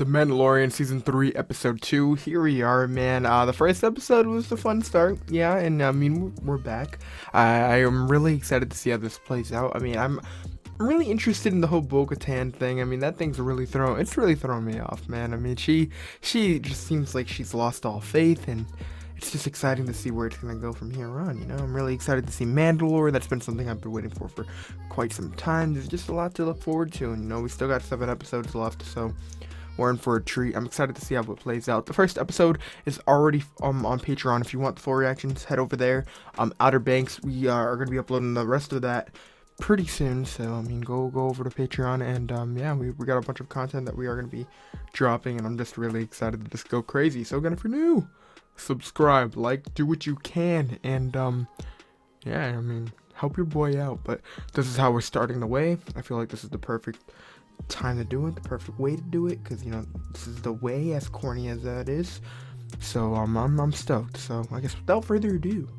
The Mandalorian Season 3, Episode 2. Here we are, man. The first episode was a fun start, yeah, and I mean, we're back. I am really excited to see how this plays out. I mean, I'm really interested in the whole Bo-Katan thing. I mean, that thing's really throwing me off, man. I mean, she just seems like she's lost all faith, and it's just exciting to see where it's gonna go from here on, you know? I'm really excited to see Mandalore. That's been something I've been waiting for quite some time. There's just a lot to look forward to, and, you know, we still got 7 episodes left, so we're in for a treat. I'm excited to see how it plays out. The first episode is already on Patreon. If you want the full reactions, head over there. Outer Banks, we are going to be uploading the rest of that pretty soon, so I mean, go over to Patreon, and yeah, we got a bunch of content that we are going to be dropping, and I'm just really excited to just go crazy. So again, if you're new, subscribe, like, do what you can, and yeah, I mean, help your boy out. But this is how we're starting the way. I feel like this is the perfect time to do it, the perfect way to do it, because, you know, this is the way, as corny as that is. So I'm stoked. So I guess without further ado,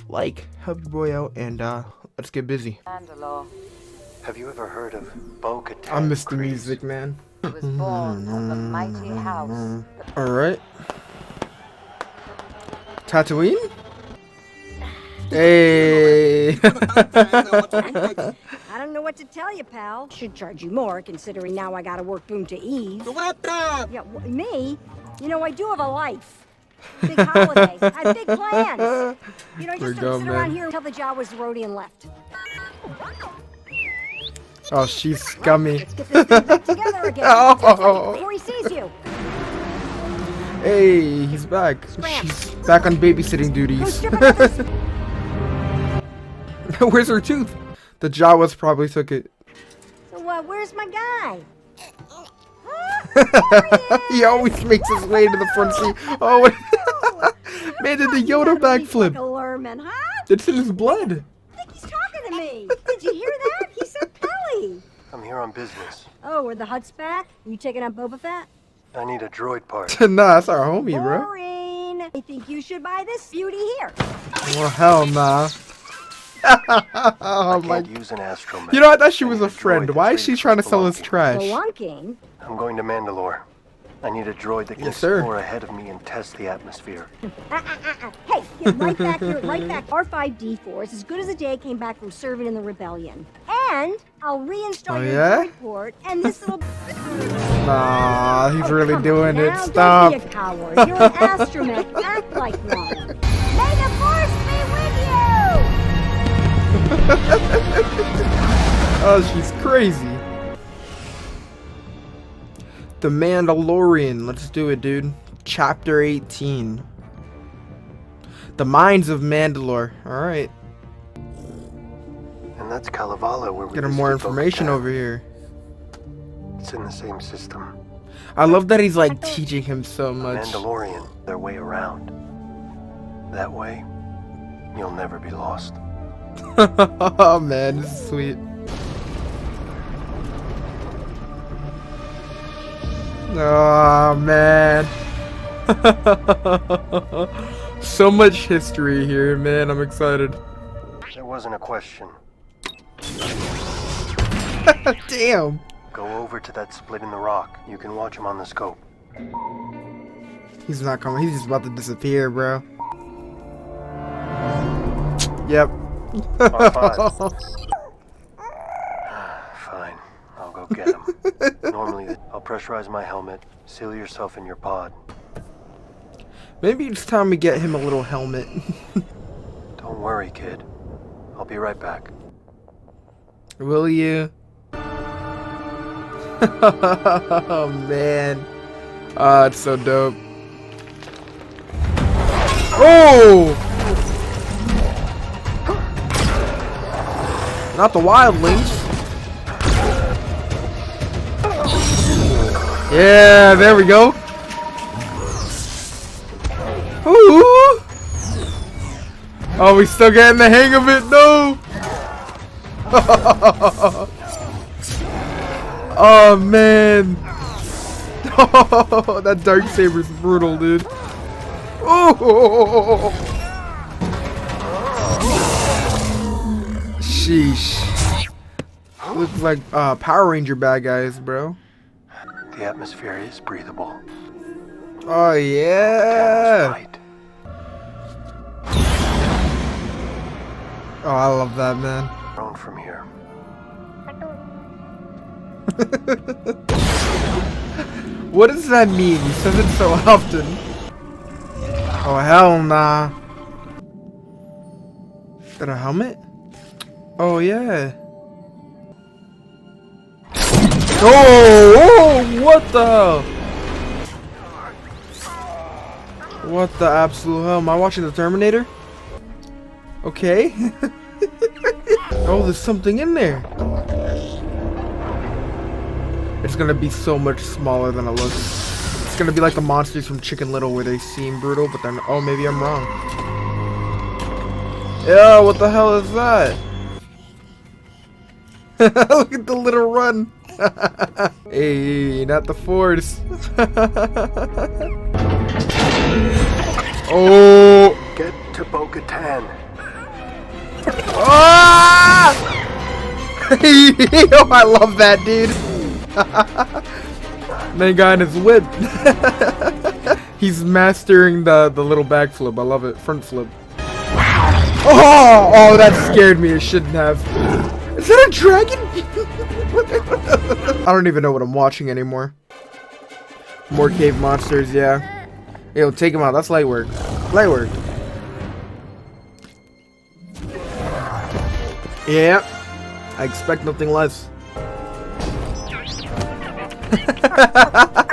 help your boy out, and let's get busy. Mandalore. Have you ever heard of Bo-Katan? I miss the music, man. He was born from the mighty house. Alright. Tatooine? Hey! I don't know what to tell you, pal. Should charge you more, considering now I gotta work boom to Eve. Yeah, me? You know, I do have a life. Big holidays. I have big plans. You know, I just don't sit around here until the Jawas roadie and left. Oh, she's scummy. Let's get this thing back together again. Before he sees you. Hey, he's back. She's back on babysitting duties. Where's her tooth? The Jawas probably took it. So, where's my guy? He always makes his way to the front seat. Oh, man, did the Yoda backflip? Huh? It's in his blood. I think he's talking to me. Did you hear that? He said Pelly. I'm here on business. Oh, are the Hutts back? Are you taking out Boba Fett? I need a droid part. Nah, that's our homie, bro. Boring. I think you should buy this beauty here. Well, hell nah. Oh my! Use an astromech. You know, I thought she was a friend. Why is she trying to sell us trash? Spelunking? I'm going to Mandalore. I need a droid that can explore ahead of me and test the atmosphere. Hey, get right back here, right back. R5D4 is as good as a day came back from serving in the rebellion. And I'll reinstall your droid port and this little... Nah, he's really doing it. Now, stop. Don't be a coward. You're an astromech. Act like one. May the force be with you! Oh, she's crazy. The Mandalorian. Let's do it, dude. Chapter 18. The Mines of Mandalore. Alright. And that's Kalevala, where we get more information over here. It's in the same system. I love that he's like teaching him so much. Mandalorian, their way around. That way, you'll never be lost. Oh man, this is sweet. Oh man. So much history here, man. I'm excited. There wasn't a question. Damn. Go over to that split in the rock. You can watch him on the scope. He's not coming. He's just about to disappear, bro. Yep. Fine. I'll go get him. Normally, I'll pressurize my helmet, seal yourself in your pod. Maybe it's time we get him a little helmet. Don't worry, kid. I'll be right back. Will you? Oh, man. It's so dope. Oh! Not the wildlings. Yeah, there we go. Ooh. Oh, we still getting the hang of it? No. Oh man. Oh, that darksaber's brutal, dude. Oh. Sheesh. Looks like Power Ranger bad guys, bro. The atmosphere is breathable. Oh yeah. Right. Oh, I love that, man. Grown from here. What does that mean? He says it so often. Oh hell nah. Is that a helmet? Oh yeah. Oh, what the? What the absolute hell? Am I watching the Terminator? Okay. Oh, there's something in there. It's gonna be so much smaller than it looks. It's gonna be like the monsters from Chicken Little where they seem brutal, but then, oh, maybe I'm wrong. Yeah, what the hell is that? Look at the little run. Hey, not the Force. Oh. Get to Bo-Katan. Ah! Yo, I love that, dude. Man got his whip. He's mastering the little back flip. I love it. Front flip. Oh, that scared me. It shouldn't have. Is that a dragon? I don't even know what I'm watching anymore. More cave monsters, yeah. Yo, take him out. That's light work. Light work. Yeah. I expect nothing less.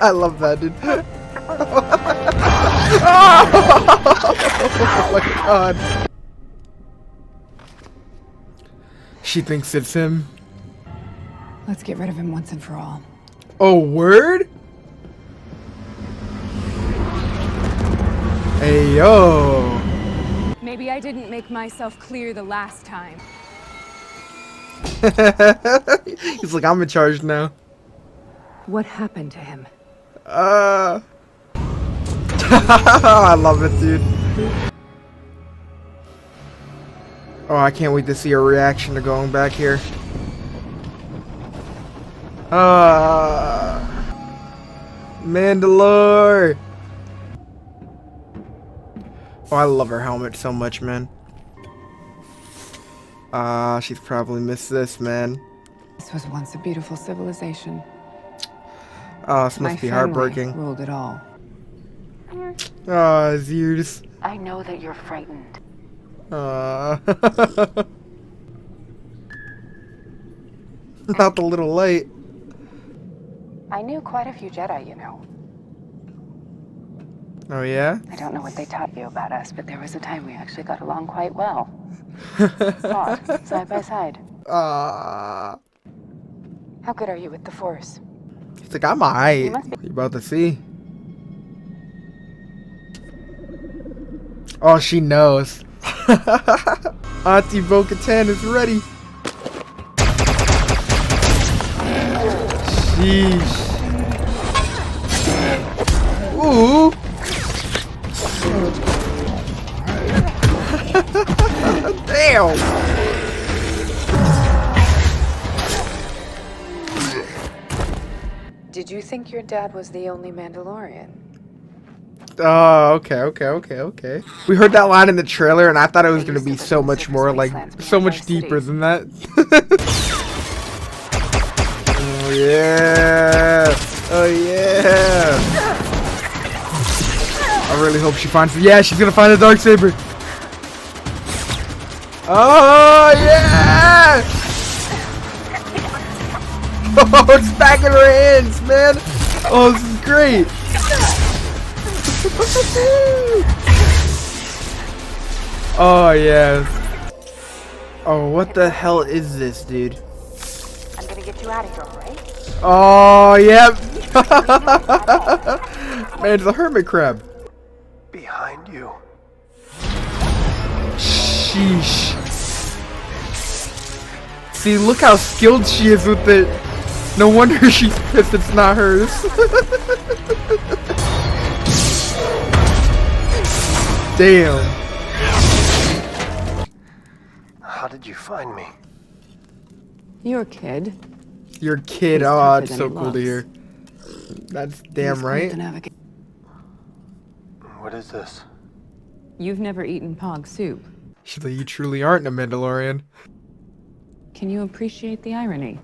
I love that, dude. Oh my god. She thinks it's him. Let's get rid of him once and for all. Oh, word? Hey, yo. Maybe I didn't make myself clear the last time. He's like, I'm in charge now. What happened to him? I love it, dude. Oh, I can't wait to see her reaction to going back here. Mandalore. Oh, I love her helmet so much, man. She's probably missed this, man. This was once a beautiful civilization. Oh, this must My be family heartbreaking. ruled it all. Oh, his ears. I know that you're frightened. Not the little light. I knew quite a few Jedi, you know. Oh, yeah? I don't know what they taught you about us, but there was a time we actually got along quite well. Fought, side by side. Ah. How good are you with the Force? He's like, I'm alright. You must be- You about to see? Oh, she knows. Auntie Bo-Katan is ready. Sheesh. Ooh. Damn. Did you think your dad was the only Mandalorian? Oh, okay. We heard that line in the trailer, and I thought it was gonna be so much more, like, so much deeper than that. Oh yeah! Oh yeah! I really hope she finds it. Yeah, she's gonna find the Darksaber. Oh yeah! Oh, it's back in her hands, man. Oh, this is great. Oh yeah. Oh, what the hell is this, dude? I'm gonna get you out of here, alright? Oh, yep. Man, it's a hermit crab. Behind you. Sheesh. See, look how skilled she is with it. No wonder she's pissed it's not hers. Damn. How did you find me? Your kid. Your kid. He's Oh, tougher it's than so he cool to looks. hear. That's damn right. What is this? You've never eaten pog soup. She's like, you truly aren't a Mandalorian. Can you appreciate the irony?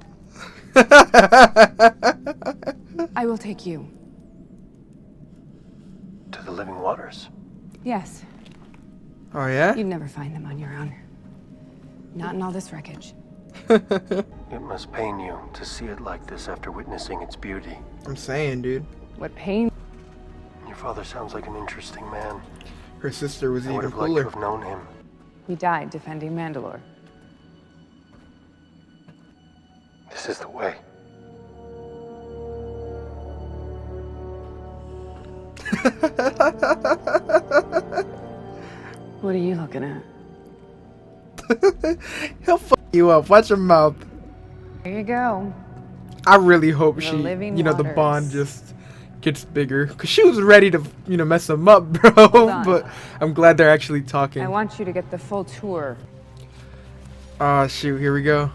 I will take you. To the living waters? Yes. Oh, yeah? You'd never find them on your own. Not in all this wreckage. It must pain you to see it like this after witnessing its beauty. I'm saying, dude. What pain? Your father sounds like an interesting man. Her sister was I would even have liked to cooler. have known him. He died defending Mandalore. This is the way. What are you looking at? He'll fuck you up. Watch your mouth. There you go. I really hope The she, living the waters. bond just gets bigger. Because she was ready to, mess him up, bro. on. But I'm glad they're actually talking. I want you to get the full tour. Oh, shoot. Here we go.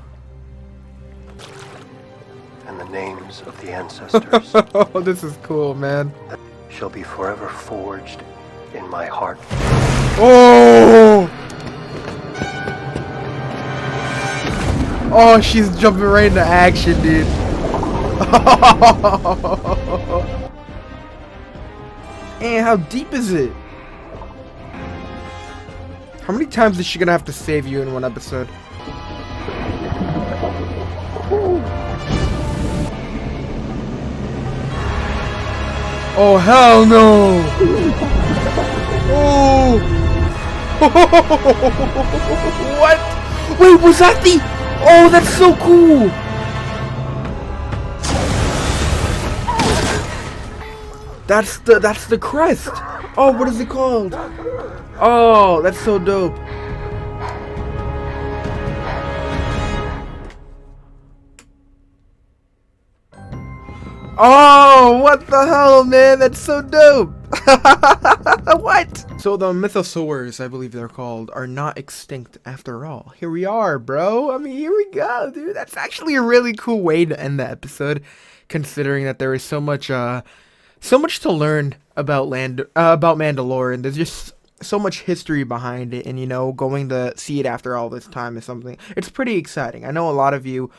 And the names of the ancestors Oh, this is cool, man. shall be forever forged in my heart. Oh! Oh, she's jumping right into action, dude. And how deep is it? How many times is she gonna have to save you in one episode? Oh, hell no! Oh! What? Wait, was that the... Oh, that's so cool! That's the crest! Oh, what is it called? Oh, that's so dope. Oh, what the hell, man? That's so dope. What? So the mythosaurs, I believe they're called, are not extinct after all. Here we are, bro. I mean, here we go, dude. That's actually a really cool way to end the episode, considering that there is so much to learn about Mandalore, and there's just so much history behind it, and going to see it after all this time is something. It's pretty exciting. I know a lot of you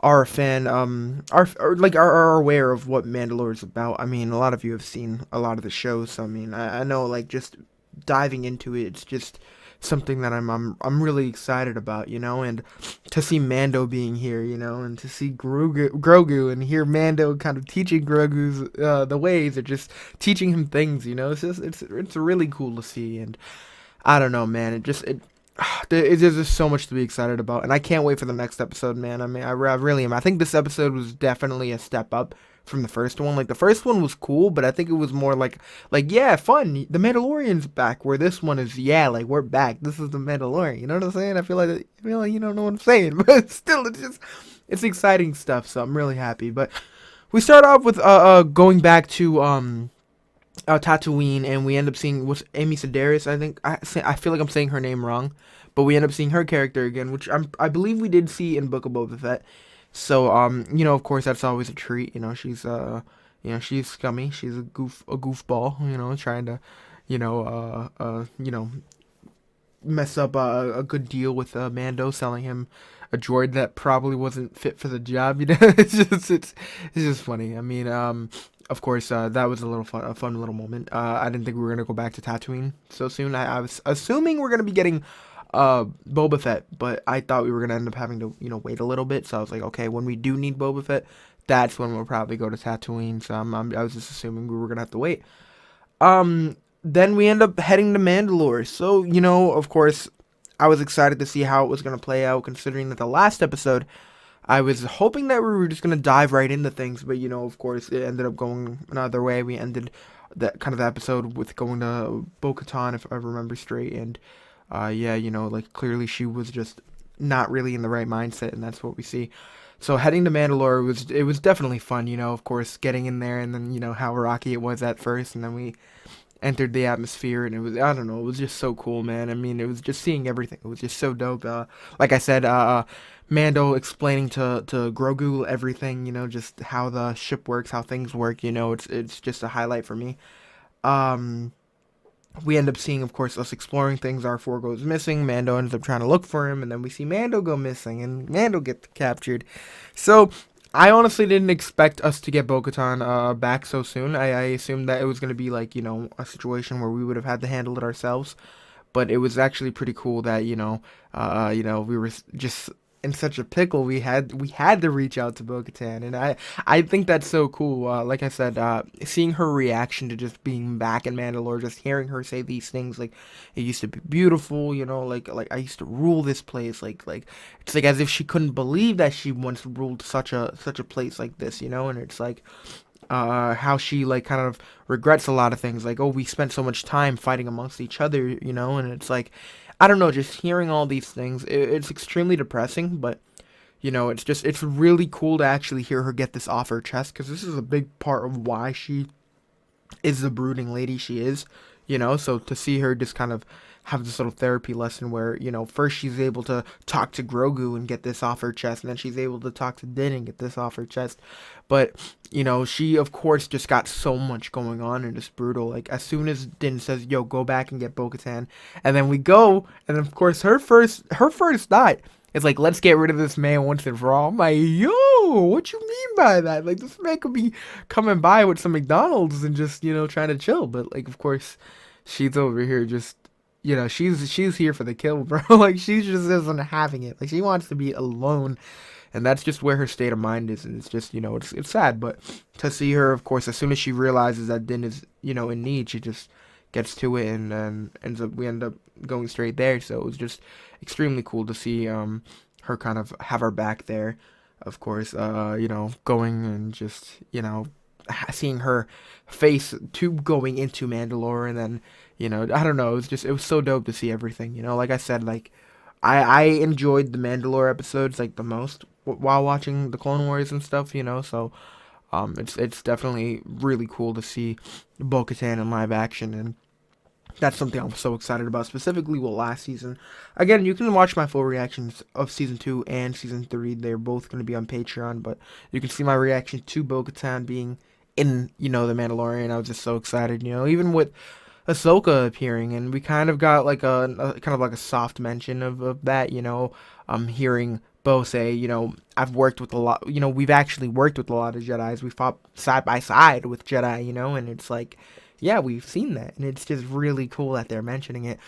are a fan, are aware of what Mandalore is about. I mean, a lot of you have seen a lot of the shows, so I mean, I know, like, just diving into it, it's just something that I'm really excited about, and to see Mando being here, and to see Grogu and hear Mando kind of teaching Grogu's the ways, or just teaching him things, it's really cool to see, and I don't know, man, there's just so much to be excited about, and I can't wait for the next episode, man. I mean, I really am. I think this episode was definitely a step up from the first one. Like, the first one was cool, but I think it was more like yeah, fun. The Mandalorian's back, where this one is, yeah, like, we're back. This is the Mandalorian. You know what I'm saying? I feel like you don't know what I'm saying, but still, it's exciting stuff, so I'm really happy. But we start off with going back to Tatooine, and we end up seeing what's Amy Sedaris. I think I feel like I'm saying her name wrong, but we end up seeing her character again, which I believe we did see in Book of Boba Fett. So of course that's always a treat. She's she's scummy. She's a goofball. Trying to mess up a good deal with Mando, selling him a droid that probably wasn't fit for the job. It's just funny. I mean, of course, that was a fun little moment. I didn't think we were gonna go back to Tatooine so soon. I was assuming we're gonna be getting Boba Fett, but I thought we were gonna end up having to wait a little bit. So I was like, okay, when we do need Boba Fett, that's when we'll probably go to Tatooine. So I was just assuming we were gonna have to wait. Then we end up heading to Mandalore. So of course, I was excited to see how it was gonna play out, considering that the last episode, I was hoping that we were just going to dive right into things, but, of course, it ended up going another way. We ended that kind of the episode with going to Bo-Katan, if I remember straight, and, clearly she was just not really in the right mindset, and that's what we see. So heading to Mandalore, it was definitely fun, of course, getting in there, and then, how rocky it was at first, and then we entered the atmosphere, and it was, I don't know, it was just so cool, man. I mean, it was just seeing everything. It was just so dope. Like I said, Mando explaining to Grogu everything, just how the ship works, how things work. It's just a highlight for me. Um, we end up seeing, of course, us exploring things. R4 goes missing. Mando ends up trying to look for him, and then we see Mando go missing, and Mando gets captured. So I honestly didn't expect us to get Bo-Katan back so soon. I assumed that it was going to be like, a situation where we would have had to handle it ourselves. But it was actually pretty cool that, we were just in such a pickle. We had to reach out to Bo-Katan, and I think that's so cool. Like I said, seeing her reaction to just being back in Mandalore, just hearing her say these things like, it used to be beautiful, like I used to rule this place, like it's like as if she couldn't believe that she once ruled such a place like this, and it's like how she like kind of regrets a lot of things, like, oh, we spent so much time fighting amongst each other, and it's like, I don't know, just hearing all these things, it's extremely depressing, but it's really cool to actually hear her get this off her chest, because this is a big part of why she is the brooding lady she is, so to see her just kind of have this little therapy lesson where, first she's able to talk to Grogu and get this off her chest, and then she's able to talk to Din and get this off her chest. But, she, of course, just got so much going on, and it's brutal. Like, as soon as Din says, yo, go back and get Bo-Katan, and then we go, and of course, her first thought is like, let's get rid of this man once and for all. I'm like, yo, what you mean by that? Like, this man could be coming by with some McDonald's and just, trying to chill. But, like, of course, she's over here just, she's here for the kill, bro. Like, she just isn't having it. Like, she wants to be alone, and that's just where her state of mind is. And it's just, it's sad. But to see her, of course, as soon as she realizes that Din is, in need, she just gets to it, and then we end up going straight there. So it was just extremely cool to see her kind of have her back there. Of course, going and just, seeing her face to going into Mandalore, and then, I don't know, it was so dope to see everything, like I said, like, I enjoyed the Mandalore episodes, like, the most while watching the Clone Wars and stuff, so, it's definitely really cool to see Bo-Katan in live action, and that's something I'm so excited about, specifically with last season. Again, you can watch my full reactions of Season 2 and Season 3. They're both going to be on Patreon, but you can see my reaction to Bo-Katan being in, The Mandalorian. I was just so excited, even with Ahsoka appearing, and we kind of got like a soft mention of that, hearing Bo say, I've worked with a lot, we've actually worked with a lot of Jedis. We fought side by side with Jedi, and it's like, yeah, we've seen that, and it's just really cool that they're mentioning it.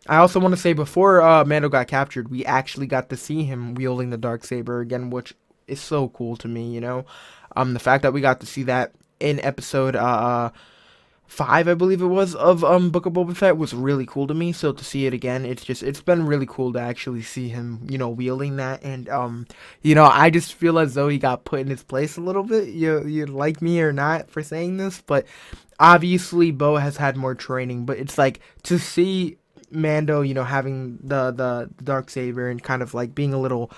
I also want to say, before Mando got captured, we actually got to see him wielding the Darksaber again, which is so cool to me, the fact that we got to see that in episode 5, I believe it was, of Book of Boba Fett was really cool to me. So to see it again, it's been really cool to actually see him, wielding that, and I just feel as though he got put in his place a little bit. You like me or not for saying this, but obviously Bo has had more training, but it's like to see Mando, having the Darksaber and kind of like being a little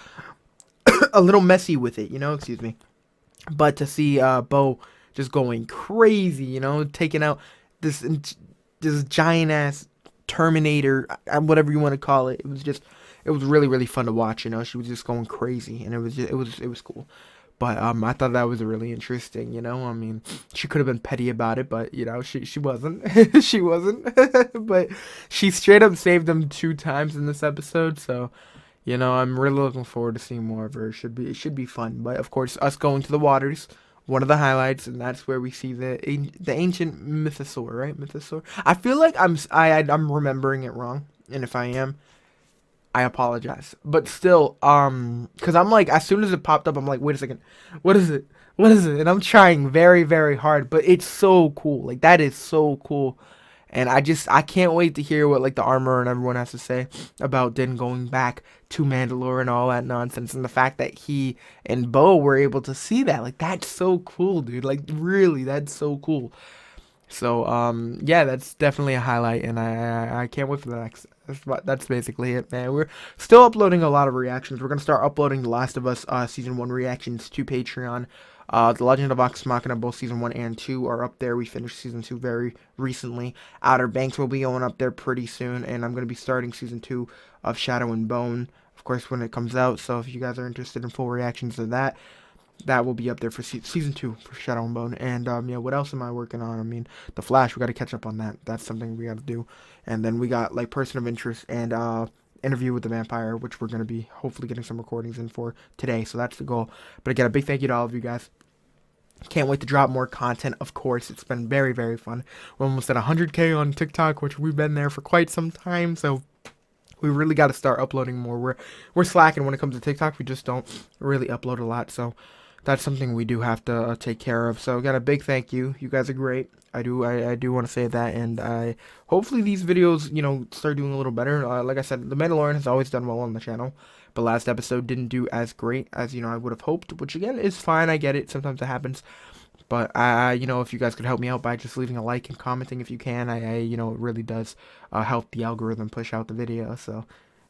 messy with it, excuse me. But to see Bo just going crazy, taking out this giant ass Terminator, whatever you want to call it. It was really, really fun to watch. She was just going crazy, and it was cool. But I thought that was really interesting. I mean, she could have been petty about it, but she wasn't. She wasn't. But she straight up saved them 2 times in this episode. So, I'm really looking forward to seeing more of her. It should be fun. But of course, us going to the waters, one of the highlights, and that's where we see the ancient mythosaur, right? Mythosaur. I feel like I'm remembering it wrong, and if I am, I apologize. But still, because I'm like, as soon as it popped up, I'm like, wait a second, what is it? What is it? And I'm trying very, very hard, but it's so cool. Like, that is so cool. And I can't wait to hear what, like, the armor and everyone has to say about Din going back to Mandalore and all that nonsense. And the fact that he and Bo were able to see that. Like, that's so cool, dude. Like, really, that's so cool. So, yeah, that's definitely a highlight. And I can't wait for the next. That's basically it, man. We're still uploading a lot of reactions. We're going to start uploading The Last of Us Season 1 reactions to Patreon. The Legend of Vox Machina, both season 1 and 2 are up there. We finished season 2 very recently. Outer Banks will be going up there pretty soon, and I'm going to be starting season 2 of Shadow and Bone, of course, when it comes out. So if you guys are interested in full reactions to that, that will be up there for season 2 for Shadow and Bone. And yeah, what else am I working on? I mean, The Flash, we got to catch up on that. That's something we got to do. And then we got like Person of Interest and Interview with the Vampire, which we're going to be hopefully getting some recordings in for today. So that's the goal. But again, a big thank you to all of you guys. Can't wait to drop more content, of course. It's been very, very fun. We're almost at 100K on TikTok, which we've been there for quite some time. So we really got to start uploading more. We're slacking when it comes to TikTok. We just don't really upload a lot. So that's something we do have to take care of. So again, a big thank you. You guys are great. I do want to say that, and hopefully these videos, you know, start doing a little better. Like I said, The Mandalorian has always done well on the channel, but last episode didn't do as great as, you know, I would have hoped, which again is fine. I get it. Sometimes it happens. But you know, if you guys could help me out by just leaving a like and commenting if you can, you know, it really does help the algorithm push out the video. So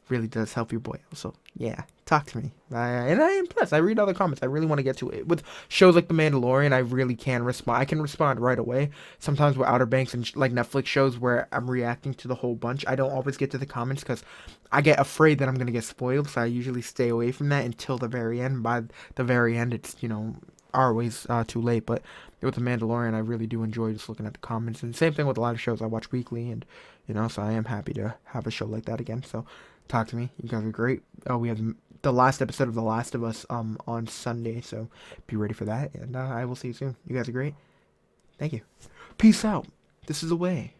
really does help your boy. So yeah, talk to me. And I am impressed. I read all the comments. I really want to get to it. With shows like The Mandalorian, I really can respond. I can respond right away. Sometimes with Outer Banks and like Netflix shows where I'm reacting to the whole bunch, I don't always get to the comments because I get afraid that I'm gonna get spoiled. So I usually stay away from that until the very end. By the very end, it's, you know, always too late. But with The Mandalorian, I really do enjoy just looking at the comments. And same thing with a lot of shows I watch weekly, and you know, so I am happy to have a show like that again. So talk to me. You guys are great. We have the last episode of The Last of Us on Sunday, so be ready for that. And I will see you soon. You guys are great. Thank you. Peace out. This is the way.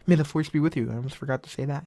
May the force be with you. I almost forgot to say that.